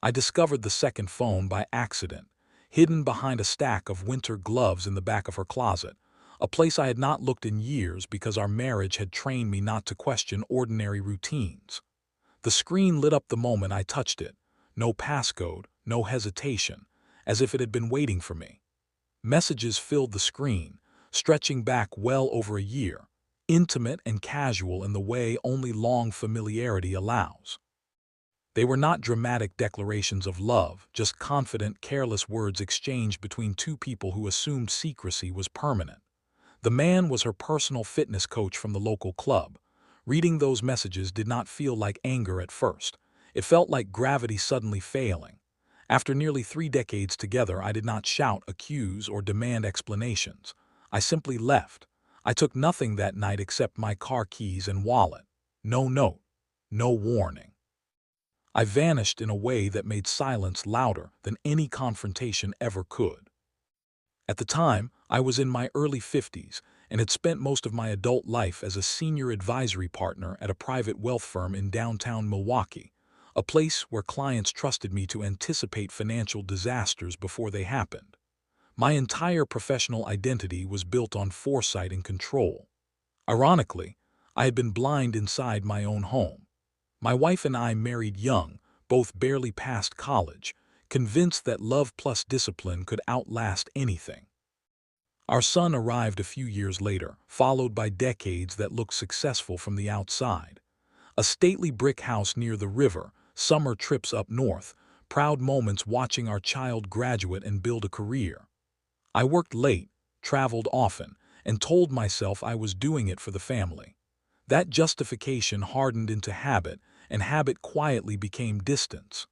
I discovered the second phone by accident, hidden behind a stack of winter gloves in the back of her closet, a place I had not looked in years because our marriage had trained me not to question ordinary routines. The screen lit up the moment I touched it. No passcode, no hesitation, as if it had been waiting for me. Messages filled the screen, stretching back well over a year, intimate and casual in the way only long familiarity allows. They were not dramatic declarations of love, just confident, careless words exchanged between two people who assumed secrecy was permanent. The man was her personal fitness coach from the local club. Reading those messages did not feel like anger at first. It felt like gravity suddenly failing. After nearly 3 decades together, I did not shout, accuse, or demand explanations. I simply left. I took nothing that night except my car keys and wallet. No note. No warning. I vanished in a way that made silence louder than any confrontation ever could. At the time, I was in my early 50s and had spent most of my adult life as a senior advisory partner at a private wealth firm in downtown Milwaukee, a place where clients trusted me to anticipate financial disasters before they happened. My entire professional identity was built on foresight and control. Ironically, I had been blind inside my own home. My wife and I married young, both barely past college, convinced that love plus discipline could outlast anything. Our son arrived a few years later, followed by decades that looked successful from the outside. A stately brick house near the river, summer trips up north, proud moments watching our child graduate and build a career. I worked late, traveled often, and told myself I was doing it for the family. That justification hardened into habit, and habit quietly became distance.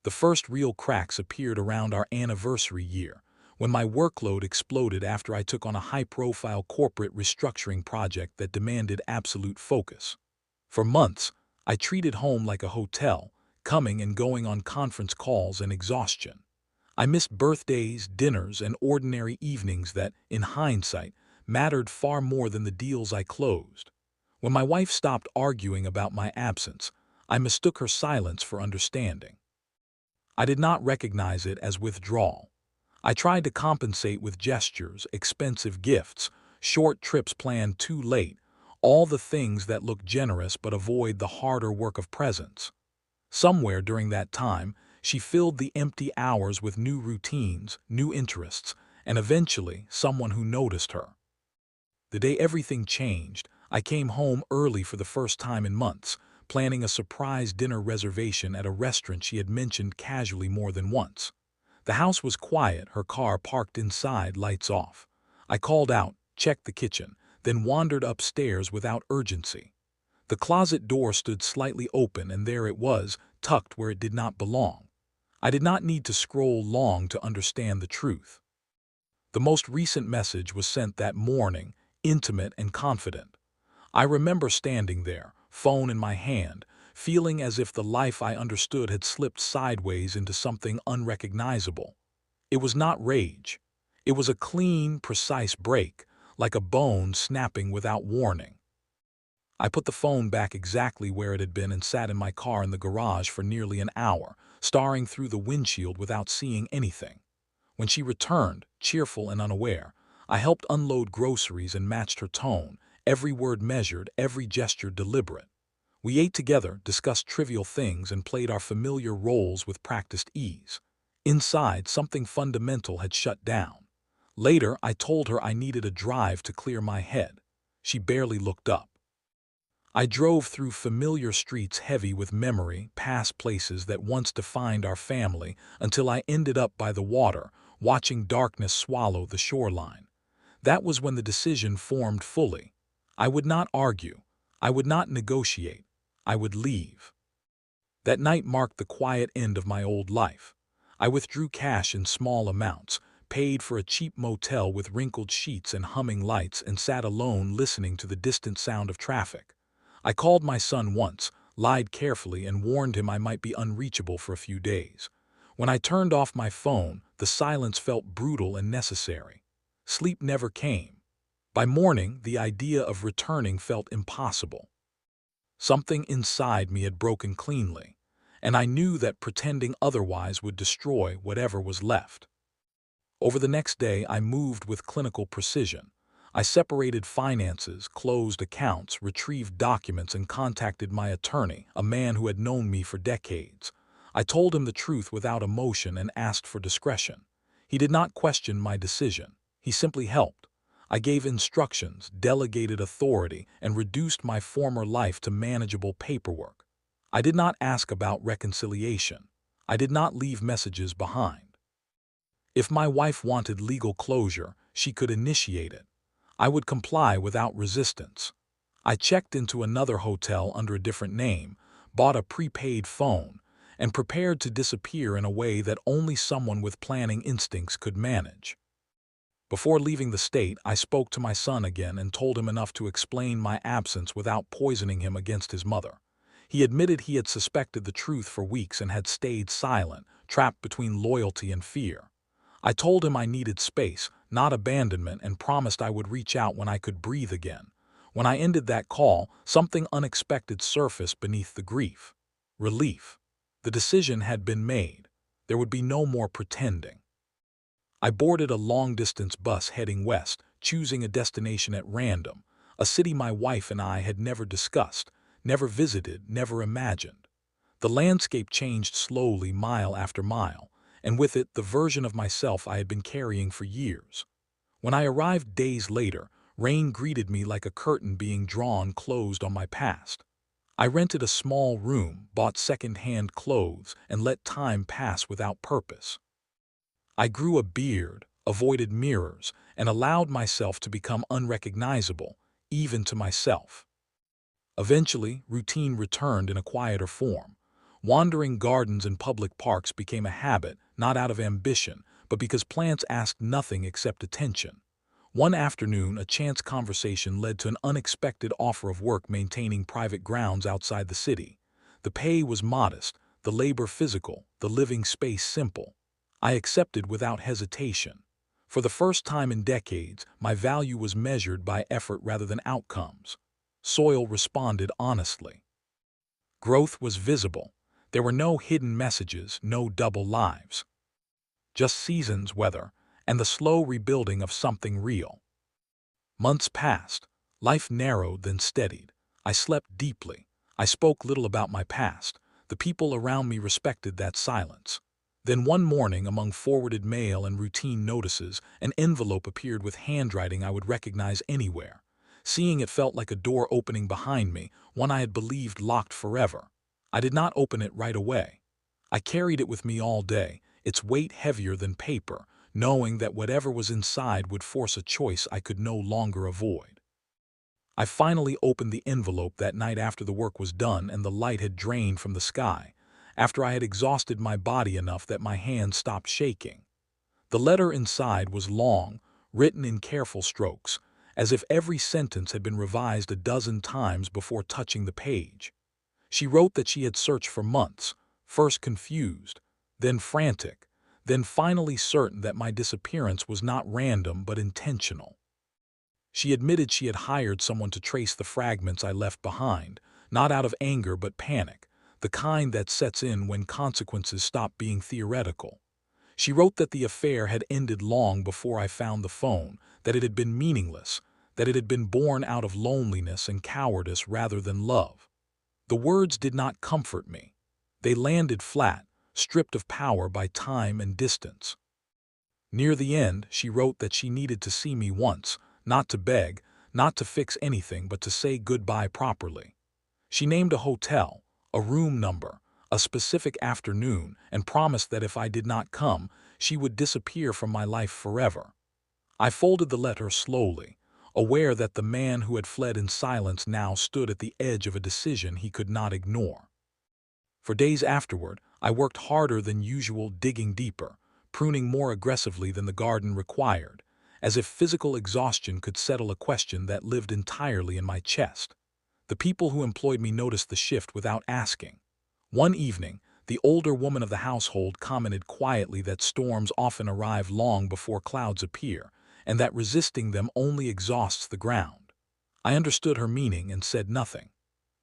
The first real cracks appeared around our anniversary year, when my workload exploded after I took on a high-profile corporate restructuring project that demanded absolute focus. For months, I treated home like a hotel, coming and going on conference calls and exhaustion. I missed birthdays, dinners, and ordinary evenings that, in hindsight, mattered far more than the deals I closed. When my wife stopped arguing about my absence, I mistook her silence for understanding. I did not recognize it as withdrawal. I tried to compensate with gestures, expensive gifts, short trips planned too late, all the things that look generous but avoid the harder work of presence. Somewhere during that time, she filled the empty hours with new routines, new interests, and eventually someone who noticed her. The day everything changed, I came home early for the first time in months, planning a surprise dinner reservation at a restaurant she had mentioned casually more than once. The house was quiet, her car parked inside, lights off. I called out, checked the kitchen, then wandered upstairs without urgency. The closet door stood slightly open, and there it was, tucked where it did not belong. I did not need to scroll long to understand the truth. The most recent message was sent that morning, intimate and confident. I remember standing there, phone in my hand, feeling as if the life I understood had slipped sideways into something unrecognizable. It was not rage. It was a clean, precise break, like a bone snapping without warning. I put the phone back exactly where it had been and sat in my car in the garage for nearly an hour, staring through the windshield without seeing anything. When she returned, cheerful and unaware, I helped unload groceries and matched her tone, every word measured, every gesture deliberate. We ate together, discussed trivial things, and played our familiar roles with practiced ease. Inside, something fundamental had shut down. Later, I told her I needed a drive to clear my head. She barely looked up. I drove through familiar streets heavy with memory, past places that once defined our family, until I ended up by the water, watching darkness swallow the shoreline. That was when the decision formed fully. I would not argue. I would not negotiate. I would leave. That night marked the quiet end of my old life. I withdrew cash in small amounts, paid for a cheap motel with wrinkled sheets and humming lights, and sat alone listening to the distant sound of traffic. I called my son once, lied carefully, and warned him I might be unreachable for a few days. When I turned off my phone, the silence felt brutal and necessary. Sleep never came. By morning, the idea of returning felt impossible. Something inside me had broken cleanly, and I knew that pretending otherwise would destroy whatever was left. Over the next day, I moved with clinical precision. I separated finances, closed accounts, retrieved documents, and contacted my attorney, a man who had known me for decades. I told him the truth without emotion and asked for discretion. He did not question my decision. He simply helped. I gave instructions, delegated authority, and reduced my former life to manageable paperwork. I did not ask about reconciliation. I did not leave messages behind. If my wife wanted legal closure, she could initiate it. I would comply without resistance. I checked into another hotel under a different name, bought a prepaid phone, and prepared to disappear in a way that only someone with planning instincts could manage. Before leaving the state, I spoke to my son again and told him enough to explain my absence without poisoning him against his mother. He admitted he had suspected the truth for weeks and had stayed silent, trapped between loyalty and fear. I told him I needed space, not abandonment, and promised I would reach out when I could breathe again. When I ended that call, something unexpected surfaced beneath the grief. Relief. The decision had been made. There would be no more pretending. I boarded a long-distance bus heading west, choosing a destination at random, a city my wife and I had never discussed, never visited, never imagined. The landscape changed slowly, mile after mile, and with it the version of myself I had been carrying for years. When I arrived days later, rain greeted me like a curtain being drawn closed on my past. I rented a small room, bought second-hand clothes, and let time pass without purpose. I grew a beard, avoided mirrors, and allowed myself to become unrecognizable, even to myself. Eventually, routine returned in a quieter form. Wandering gardens and public parks became a habit, not out of ambition, but because plants asked nothing except attention. One afternoon, a chance conversation led to an unexpected offer of work maintaining private grounds outside the city. The pay was modest, the labor physical, the living space simple. I accepted without hesitation. For the first time in decades, my value was measured by effort rather than outcomes. Soil responded honestly. Growth was visible. There were no hidden messages, no double lives. Just seasons, weather, and the slow rebuilding of something real. Months passed. Life narrowed, then steadied. I slept deeply. I spoke little about my past. The people around me respected that silence. Then one morning, among forwarded mail and routine notices, an envelope appeared with handwriting I would recognize anywhere. Seeing it felt like a door opening behind me, one I had believed locked forever. I did not open it right away. I carried it with me all day, its weight heavier than paper, knowing that whatever was inside would force a choice I could no longer avoid. I finally opened the envelope that night after the work was done and the light had drained from the sky, after I had exhausted my body enough that my hands stopped shaking. The letter inside was long, written in careful strokes, as if every sentence had been revised a dozen times before touching the page. She wrote that she had searched for months, first confused, then frantic, then finally certain that my disappearance was not random but intentional. She admitted she had hired someone to trace the fragments I left behind, not out of anger but panic, the kind that sets in when consequences stop being theoretical. She wrote that the affair had ended long before I found the phone, that it had been meaningless, that it had been born out of loneliness and cowardice rather than love. The words did not comfort me. They landed flat, stripped of power by time and distance. Near the end, she wrote that she needed to see me once, not to beg, not to fix anything, but to say goodbye properly. She named a hotel, a room number, a specific afternoon, and promised that if I did not come, she would disappear from my life forever. I folded the letter slowly, aware that the man who had fled in silence now stood at the edge of a decision he could not ignore. For days afterward, I worked harder than usual, digging deeper, pruning more aggressively than the garden required, as if physical exhaustion could settle a question that lived entirely in my chest. The people who employed me noticed the shift without asking. One evening, the older woman of the household commented quietly that storms often arrive long before clouds appear, and that resisting them only exhausts the ground. I understood her meaning and said nothing.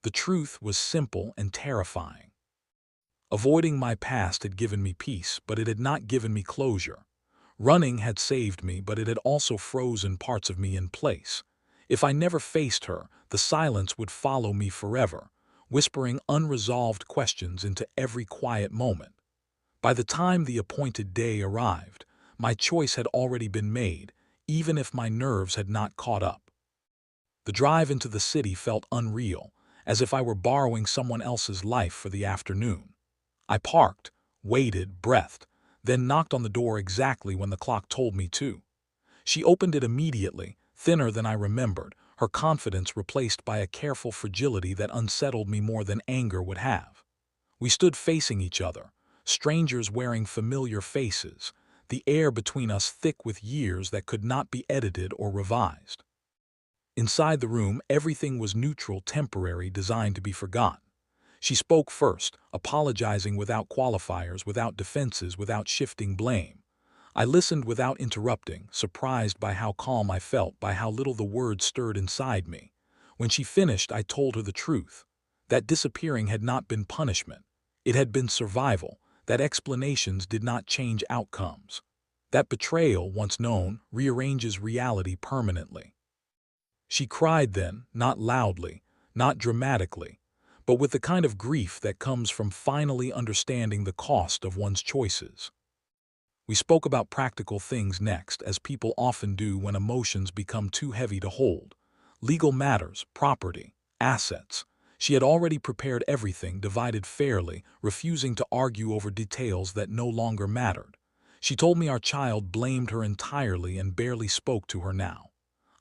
The truth was simple and terrifying. Avoiding my past had given me peace, but it had not given me closure. Running had saved me, but it had also frozen parts of me in place. If I never faced her, the silence would follow me forever, whispering unresolved questions into every quiet moment. By the time the appointed day arrived, my choice had already been made, even if my nerves had not caught up. The drive into the city felt unreal, as if I were borrowing someone else's life for the afternoon. I parked, waited, breathed, then knocked on the door exactly when the clock told me to. She opened it immediately, thinner than I remembered, her confidence replaced by a careful fragility that unsettled me more than anger would have. We stood facing each other, strangers wearing familiar faces, the air between us thick with years that could not be edited or revised. Inside the room, everything was neutral, temporary, designed to be forgotten. She spoke first, apologizing without qualifiers, without defenses, without shifting blame. I listened without interrupting, surprised by how calm I felt, by how little the words stirred inside me. When she finished, I told her the truth. That disappearing had not been punishment. It had been survival, that explanations did not change outcomes. That betrayal, once known, rearranges reality permanently. She cried then, not loudly, not dramatically, but with the kind of grief that comes from finally understanding the cost of one's choices. We spoke about practical things next, as people often do when emotions become too heavy to hold. Legal matters, property, assets. She had already prepared everything, divided fairly, refusing to argue over details that no longer mattered. She told me our child blamed her entirely and barely spoke to her now.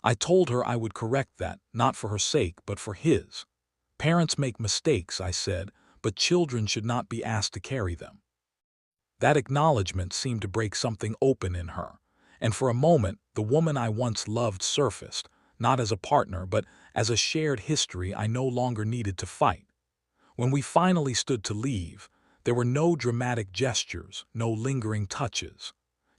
I told her I would correct that, not for her sake, but for his. Parents make mistakes, I said, but children should not be asked to carry them. That acknowledgement seemed to break something open in her, and for a moment the woman I once loved surfaced, not as a partner but as a shared history I no longer needed to fight. When we finally stood to leave, there were no dramatic gestures, no lingering touches.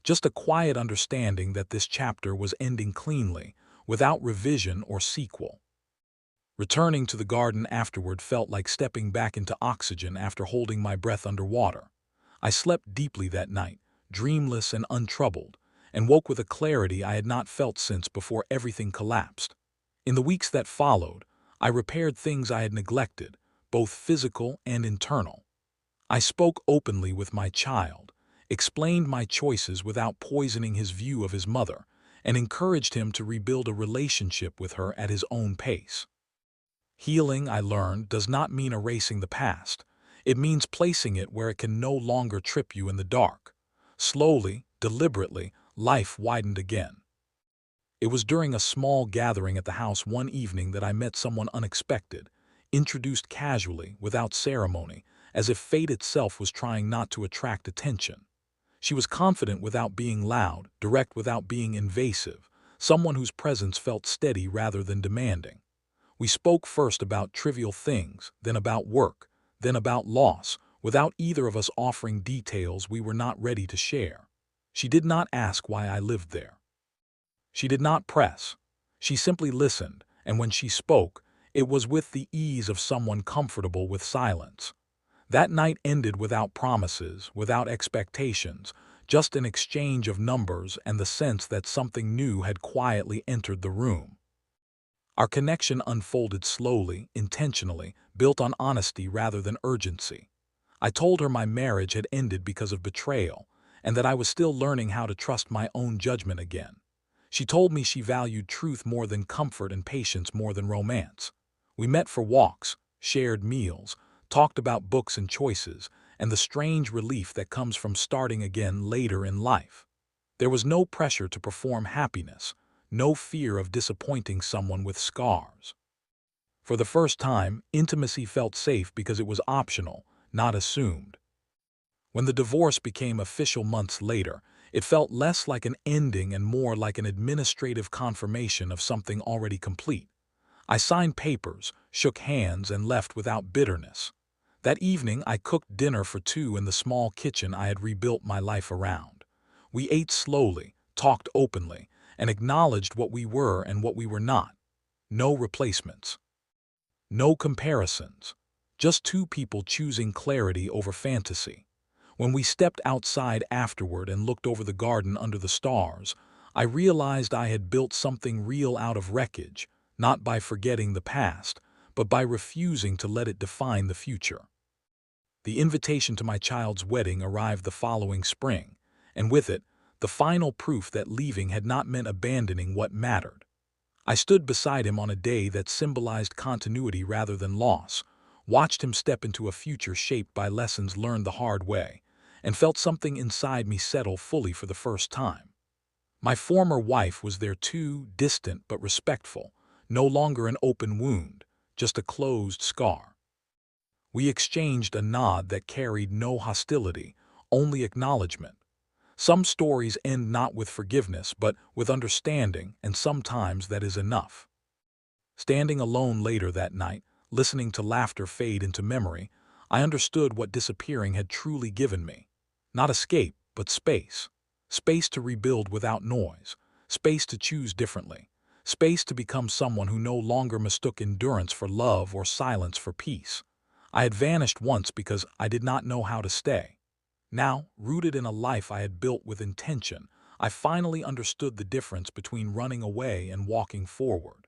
Just a quiet understanding that this chapter was ending cleanly, without revision or sequel. Returning to the garden afterward felt like stepping back into oxygen after holding my breath underwater. I slept deeply that night, dreamless and untroubled, and woke with a clarity I had not felt since before everything collapsed. In the weeks that followed, I repaired things I had neglected, both physical and internal. I spoke openly with my child, explained my choices without poisoning his view of his mother, and encouraged him to rebuild a relationship with her at his own pace. Healing, I learned, does not mean erasing the past. It means placing it where it can no longer trip you in the dark. Slowly, deliberately, life widened again. It was during a small gathering at the house one evening that I met someone unexpected, introduced casually, without ceremony, as if fate itself was trying not to attract attention. She was confident without being loud, direct without being invasive, someone whose presence felt steady rather than demanding. We spoke first about trivial things, then about work, then about loss, without either of us offering details we were not ready to share. She did not ask why I lived there. She did not press. She simply listened, and when she spoke, it was with the ease of someone comfortable with silence. That night ended without promises, without expectations, just an exchange of numbers and the sense that something new had quietly entered the room. Our connection unfolded slowly, intentionally, built on honesty rather than urgency. I told her my marriage had ended because of betrayal, and that I was still learning how to trust my own judgment again. She told me she valued truth more than comfort and patience more than romance. We met for walks, shared meals, talked about books and choices, and the strange relief that comes from starting again later in life. There was no pressure to perform happiness, no fear of disappointing someone with scars. For the first time, intimacy felt safe because it was optional, not assumed. When the divorce became official months later, it felt less like an ending and more like an administrative confirmation of something already complete. I signed papers, shook hands, and left without bitterness. That evening, I cooked dinner for two in the small kitchen I had rebuilt my life around. We ate slowly, talked openly, and acknowledged what we were and what we were not. No replacements. No comparisons. just two people choosing clarity over fantasy. When we stepped outside afterward and looked over the garden under the stars, I realized I had built something real out of wreckage, not by forgetting the past, but by refusing to let it define the future. The invitation to my child's wedding arrived the following spring, and with it, the final proof that leaving had not meant abandoning what mattered. I stood beside him on a day that symbolized continuity rather than loss, watched him step into a future shaped by lessons learned the hard way, and felt something inside me settle fully for the first time. My former wife was there too, distant but respectful, no longer an open wound, just a closed scar. We exchanged a nod that carried no hostility, only acknowledgement. Some stories end not with forgiveness, but with understanding, and sometimes that is enough. Standing alone later that night, listening to laughter fade into memory, I understood what disappearing had truly given me. Not escape, but space. Space to rebuild without noise. Space to choose differently. Space to become someone who no longer mistook endurance for love or silence for peace. I had vanished once because I did not know how to stay. Now, rooted in a life I had built with intention, I finally understood the difference between running away and walking forward.